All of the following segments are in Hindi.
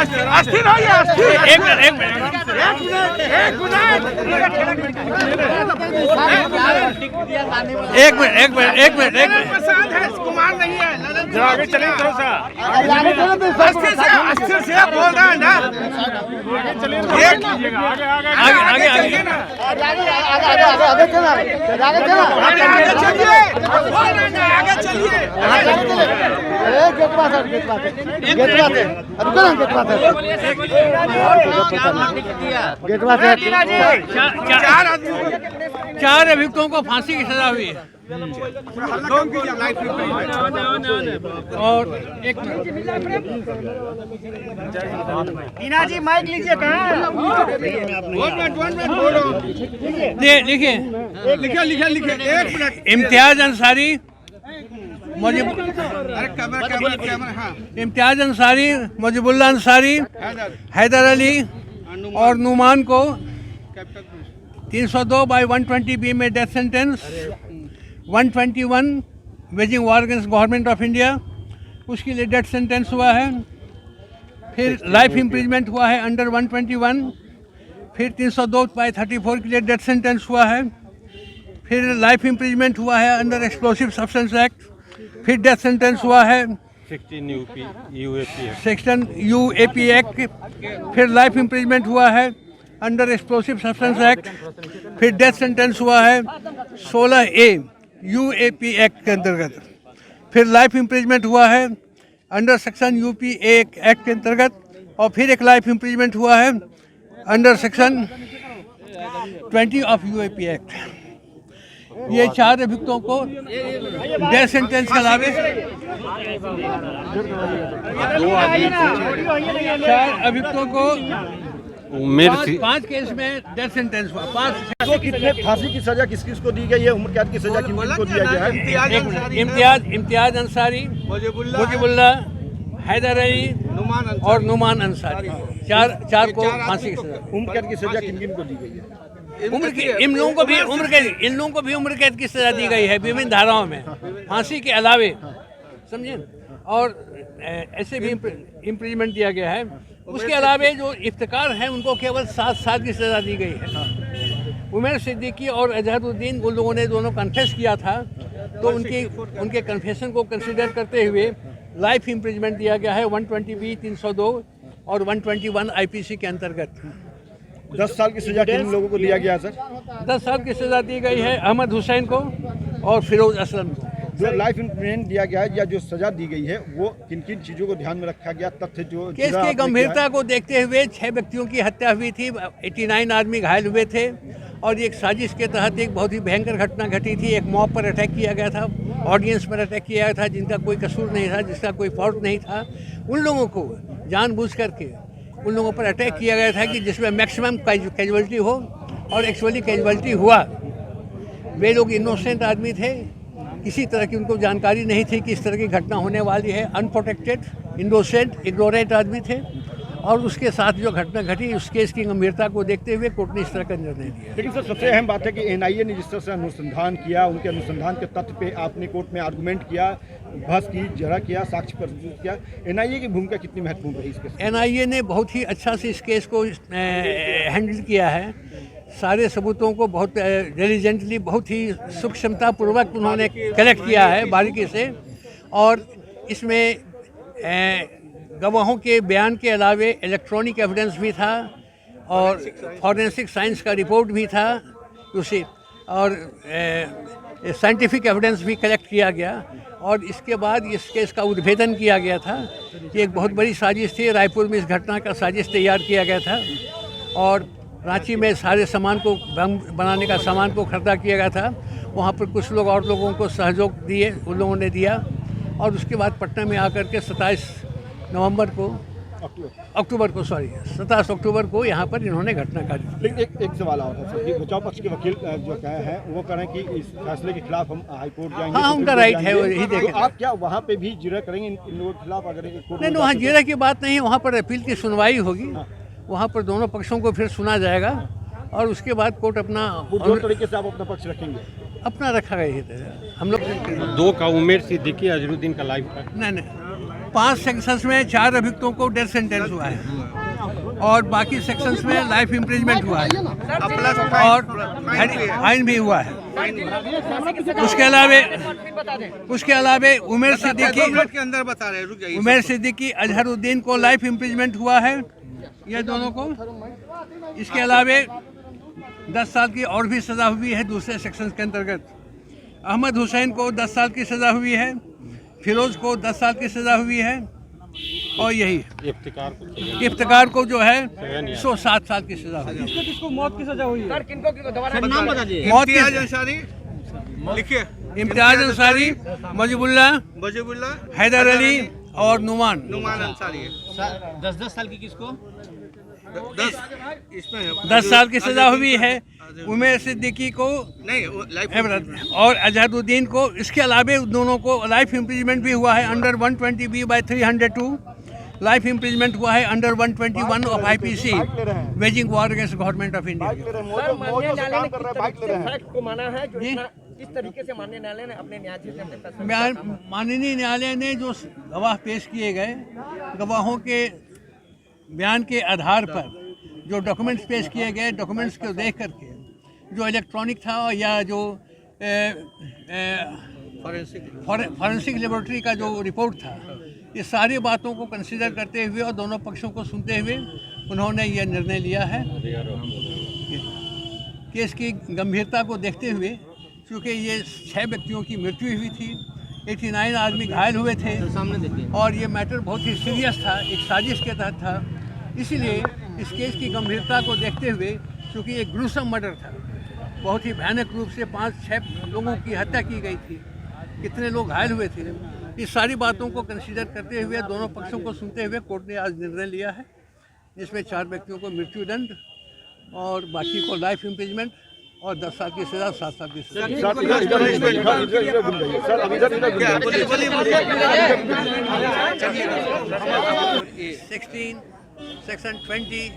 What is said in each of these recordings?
अस्थिर हो या अस्थिर। एक मिनट प्रसाद है, कुमार नहीं है। जरा आगे चलें थोड़ा सा। अस्थिर से बोल रहा है ना। आगे चलिए। चार अभियुक्तों को फांसी की सजा हुई है और एक मीना जी माइक लीजिए। कहाँ लिखिए लिखे 1 मिनट। इम्तियाज अंसारी इम्तियाज अंसारी, मुजीबुल्लाह अंसारी, हैदर अली और नुमान को 302/120B में death sentence, 121 waging war against government of India उसके लिए डेथ सेंटेंस हुआ है। फिर लाइफ इम्प्रिजमेंट हुआ है अंडर 121। फिर 302/34 के लिए डेथ सेंटेंस हुआ है। फिर लाइफ इम्प्रिजमेंट हुआ है अंडर एक्सप्लोसिव सब्सटेंस एक्ट। फिर डेथ सेंटेंस हुआ है 16 UAP एक्ट। फिर लाइफ इम्प्रिजमेंट हुआ है अंडर एक्सप्लोसिव सब्सटेंस एक्ट। फिर डेथ सेंटेंस हुआ है 16A UAP एक्ट के अंतर्गत। फिर लाइफ इम्प्रिजमेंट हुआ है अंडर सेक्शन UPA एक्ट के अंतर्गत। और फिर एक लाइफ इम्प्रिजमेंट हुआ है under section 20 of UAP act. ये चार अभियुक्तों को डेथ सेंटेंस के अलावे चार अभियुक्तों को पांच केस में डेथ सेंटेंस हुआ। 5 तो कितने फांसी की सजा किस किस को दी गई है, उम्र कैद की सजा किन को दिया गया है? इम्तियाज अंसारी, मुजीबुल्लाह, हैदर अली और नुमान अंसारी, चार को फांसी की सजा। उम्र कैद की सजा किन किन को दी गई है? इन लोगों को भी उम्र कैद की सजा दी गई है विभिन्न धाराओं में, फांसी के अलावे, समझे। और ऐसे भी इम्प्रिजमेंट दिया गया है। उसके अलावे जो इफ्तिकार हैं उनको केवल 7 साल की सजा दी गई है। उमर सिद्दीकी और अजहरुद्दीन उन लोगों ने दोनों कन्फेस किया था, तो उनके कन्फेशन को कंसिडर करते हुए लाइफ इम्प्रिजमेंट दिया गया है 120B 302 और 121 IPC के अंतर्गत। 10 साल की सजा किन लोगों को दिया गया सर? 10 साल की सजा दी गई है अहमद हुसैन को और फिरोज असलम को। जो लाइफ इम्प्रिजमेंट दिया गया है या जो सजा दी गई है वो किन किन चीज़ों को ध्यान में रखा गया? तथ्य जो केस की गंभीरता को देखते हुए 6 व्यक्तियों की हत्या हुई थी, 89 आदमी घायल हुए थे और एक साजिश के तहत एक बहुत ही भयंकर घटना घटी थी। एक मॉब पर अटैक किया गया था, ऑडियंस पर अटैक किया गया था जिनका कोई कसूर नहीं था, जिसका कोई फॉल्ट नहीं था। उन लोगों को जानबूझ करके उन लोगों पर अटैक किया गया था कि जिसमें मैक्सिमम कैजुअलिटी हो, और एक्चुअली कैजुअलिटी हुआ। वे लोग इनोसेंट आदमी थे, किसी तरह की उनको जानकारी नहीं थी कि इस तरह की घटना होने वाली है। अनप्रोटेक्टेड, इनोसेंट, इग्नोरेंट आदमी थे। और उसके साथ जो घटना घटी, उस केस की गंभीरता को देखते हुए कोर्ट ने इस तरह का निर्णय दिया। लेकिन सर सबसे अहम बात है कि NIA ने जिस तरह से अनुसंधान किया, उनके अनुसंधान के तथ्य पे आपने कोर्ट में आर्गूमेंट किया, बहस की, जरा किया, साक्ष्य प्रस्तुत किया। NIA की भूमिका कितनी महत्वपूर्ण रही इस केस में? NIA ने बहुत ही अच्छा से इस केस को हैंडल किया है। सारे सबूतों को बहुत डिलीजेंटली, बहुत ही सूक्ष्मतापूर्वक उन्होंने कलेक्ट किया है बारीकी से। और इसमें गवाहों के बयान के अलावे इलेक्ट्रॉनिक एविडेंस भी था और फॉरेंसिक साइंस का रिपोर्ट भी था उसी, और साइंटिफिक एविडेंस भी कलेक्ट किया गया। और इसके बाद इस केस का उद्भेदन किया गया था। ये एक बहुत बड़ी साजिश थी। रायपुर में इस घटना का साजिश तैयार किया गया था और रांची में सारे सामान को, बम बनाने का सामान को खरीदा किया गया था। वहाँ पर कुछ लोग और लोगों को सहयोग दिए, उन लोगों ने दिया। और उसके बाद पटना में आकर के 27 अक्टूबर को 27 अक्टूबर को यहाँ पर इन्होंने घटना का। लेकिन एक सवाल और है सर, कि बचाव पक्ष के वकील जो कहे हैं वो कह रहे हैं कि इस फैसले के खिलाफ हम हाई कोर्ट जाएंगे। हाँ, उनका राइट है, वो यही देखें। तो आप क्या वहाँ पे भी जिरह करेंगे इन लोगों के खिलाफ? अगर नहीं, वहाँ जिरह की बात नहीं है, वहाँ पर अपील की सुनवाई होगी। वहाँ पर दोनों पक्षों को फिर सुना जाएगा और उसके बाद कोर्ट अपना जो तरीके से आप अपना पक्ष रखेंगे, अपना रखा गया है। हम लोग 2 का उमेर सिद्दीकी, अजहरुद्दीन का लाइफ था। नहीं, 5 सेक्शंस में 4 अभियुक्तों को डेथ सेंटेंस हुआ है और बाकी सेक्शंस में लाइफ इम्प्रिजमेंट हुआ है और फाइन भी हुआ है। उसके अलावे उमेर सिद्दीकी अजहरुद्दीन को लाइफ इम्प्रिजमेंट हुआ है, ये दोनों को। इसके अलावे 10 साल की और भी सज़ा हुई है दूसरे सेक्शन के अंतर्गत। अहमद हुसैन को 10 साल की सज़ा हुई है, फिरोज़ को 10 साल की सज़ा हुई है और यही इफ्तिकार को जो है 107 साल की सज़ा हुई है। किसको मौत की सजा हुई है? नाम बता दीजिए। इम्तियाज अंसारी लिखिए, इम्तियाज अंसारी, मजीबुल्लाह, हैदर अली और नुमान अंसारी है। 10 साल की किसको? 10 साल की सजा हुई है उमेर सिद्दीकी को नहीं और अजहरुद्दीन को। इसके अलावे दोनों को लाइफ इम्प्रिजमेंट भी हुआ है अंडर 120B/302। लाइफ इम्प्रिजमेंट हुआ है under 121 of IPC waging war against government of India. इस तरीके से माननीय न्यायालय ने अपने न्यायाधीश ने अपने फैसले माननीय न्यायालय ने जो गवाह पेश किए गए, गवाहों के बयान के आधार पर जो डॉक्यूमेंट्स पेश किए गए, डॉक्यूमेंट्स को देख करके जो इलेक्ट्रॉनिक था या जो फॉरेंसिक लेबोरेटरी का जो रिपोर्ट था, ये सारी बातों को कंसीडर करते हुए और दोनों पक्षों को सुनते हुए उन्होंने यह निर्णय लिया है। केस की गंभीरता को देखते हुए, क्योंकि ये 6 व्यक्तियों की मृत्यु हुई थी, 89 आदमी घायल हुए थे और ये मैटर बहुत ही सीरियस था, एक साजिश के तहत था, इसलिए इस केस की गंभीरता को देखते हुए, क्योंकि एक ग्रूसम मर्डर था, बहुत ही भयानक रूप से 5-6 लोगों की हत्या की गई थी, कितने लोग घायल हुए थे, इस सारी बातों को कंसीडर करते हुए दोनों पक्षों को सुनते हुए कोर्ट ने आज निर्णय लिया है, जिसमें 4 व्यक्तियों को मृत्युदंड और बाकी को लाइफ इम्प्रिजमेंट और 10 साल की सजा, 7 साल की सजा। सेक्शन 20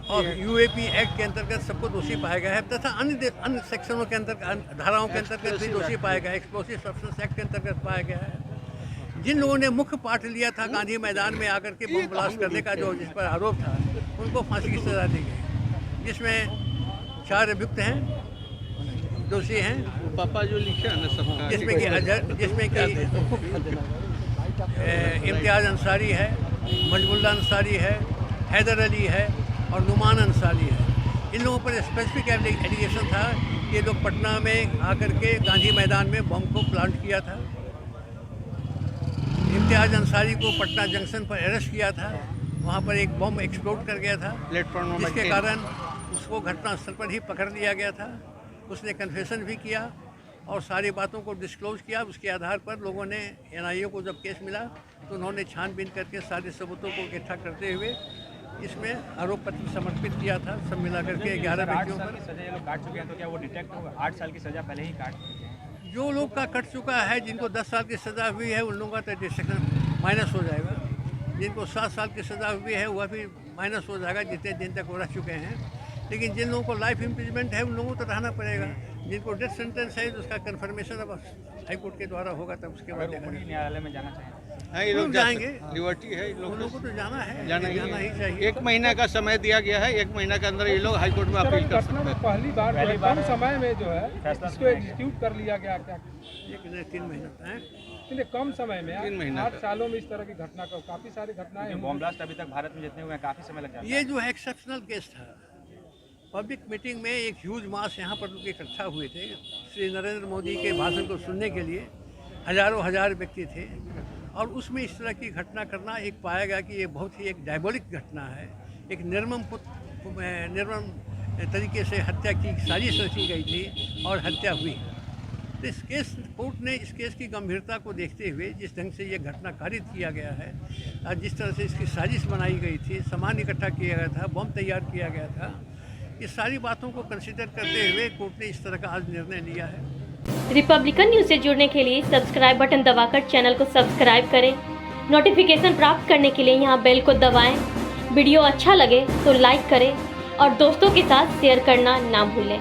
और UAP एक्ट के अंतर्गत सबको दोषी पाया गया है तथा अन्य सेक्शनों के अंतर्गत, धाराओं के अंतर्गत भी दोषी पाया गया है। एक्सप्लोसिव सब्सटेंस एक्ट के अंतर्गत पाया गया है। जिन लोगों ने मुख्य पार्ट लिया था गांधी मैदान में आकर के बम ब्लास्ट करने का, जो जिस पर आरोप था, उनको फांसी की सजा दी गई, जिसमें 4 अभियुक्त हैं, दोषी हैं। पापा जो लिखे ना सबका, जिसमें कि इम्तियाज अंसारी है, मजबुल्लाह अंसारी है, हैदर अली है और नुमान अंसारी है। इन लोगों पर स्पेसिफिक एलिगेशन था कि ये लोग पटना में आकर के गांधी मैदान में बम को प्लांट किया था। इम्तियाज अंसारी को पटना जंक्शन पर अरेस्ट किया था, वहाँ पर एक बम एक्सप्लोड कर गया था, जिसके कारण उसको घटनास्थल पर ही पकड़ लिया गया था। उसने कन्फेशन भी किया और सारी बातों को डिस्क्लोज किया। उसके आधार पर लोगों ने NIA को जब केस मिला तो उन्होंने छानबीन करके सारे सबूतों को इकट्ठा करते हुए इसमें आरोप पत्र समर्पित किया था, सब मिला करके 11 व्यक्तियों पर। सजा ये लोग काट चुके हैं, तो क्या वो डिटेक्ट होगा? 8 साल की सजा पहले ही काट चुके हैं। जो लोग का कट चुका है, जिनको 10 साल की सज़ा हुई है, उन लोगों का तो डिस्ट्रक्शन माइनस हो जाएगा। जिनको 7 साल की सज़ा हुई है वह भी माइनस हो जाएगा, जितने दिन तक वो रह चुके हैं। लेकिन जिन लोगों को लाइफ इम्प्रिजमेंट है, उन लोगों को तो रहना पड़ेगा। जिनको डेथ सेंटेंस है, तो उसका कन्फर्मेशन अब हाई कोर्ट के द्वारा होगा, तब उसके बाद न्यायालय में जाना चाहिए। ये लोग जाएंगे, लिबर्टी है, उन लोगों को तो जाना है, जाना ही चाहिए। 1 महीना का समय दिया गया है, 1 महीना के अंदर ये लोग हाई कोर्ट में अपील कर सकते हैं। पहली बार कम समय में जो है इसको एग्जीक्यूट कर लिया गया। क्या 3 महीना है, कम समय में 3 महीना 8 सालों में इस तरह की घटना का काफी सारी घटनाएं बम ब्लास्ट अभी तक भारत में जितने हुए हैं काफी समय लग जाता है। ये जो है एक्सेप्शनल केस था। पब्लिक मीटिंग में एक ह्यूज मास यहाँ पर लोग इकट्ठा हुए थे श्री नरेंद्र मोदी के भाषण को सुनने के लिए। हजारों हजार व्यक्ति थे और उसमें इस तरह की घटना करना एक पाया गया कि ये बहुत ही एक डायबोलिक घटना है। एक निर्मम तरीके से हत्या की साजिश रची गई थी और हत्या हुई। तो इस केस कोर्ट ने इस केस की गंभीरता को देखते हुए, जिस ढंग से ये घटना कारित किया गया है और जिस तरह से इसकी साजिश बनाई गई थी, सामान इकट्ठा किया गया था, बम तैयार किया गया था, इस सारी बातों को कंसिडर करते हुए कोर्ट ने इस तरह का आज निर्णय लिया है। रिपब्लिकन न्यूज़ से जुड़ने के लिए सब्सक्राइब बटन दबाकर चैनल को सब्सक्राइब करें। नोटिफिकेशन प्राप्त करने के लिए यहाँ बेल को दबाएं। वीडियो अच्छा लगे तो लाइक करें और दोस्तों के साथ शेयर करना ना भूलें।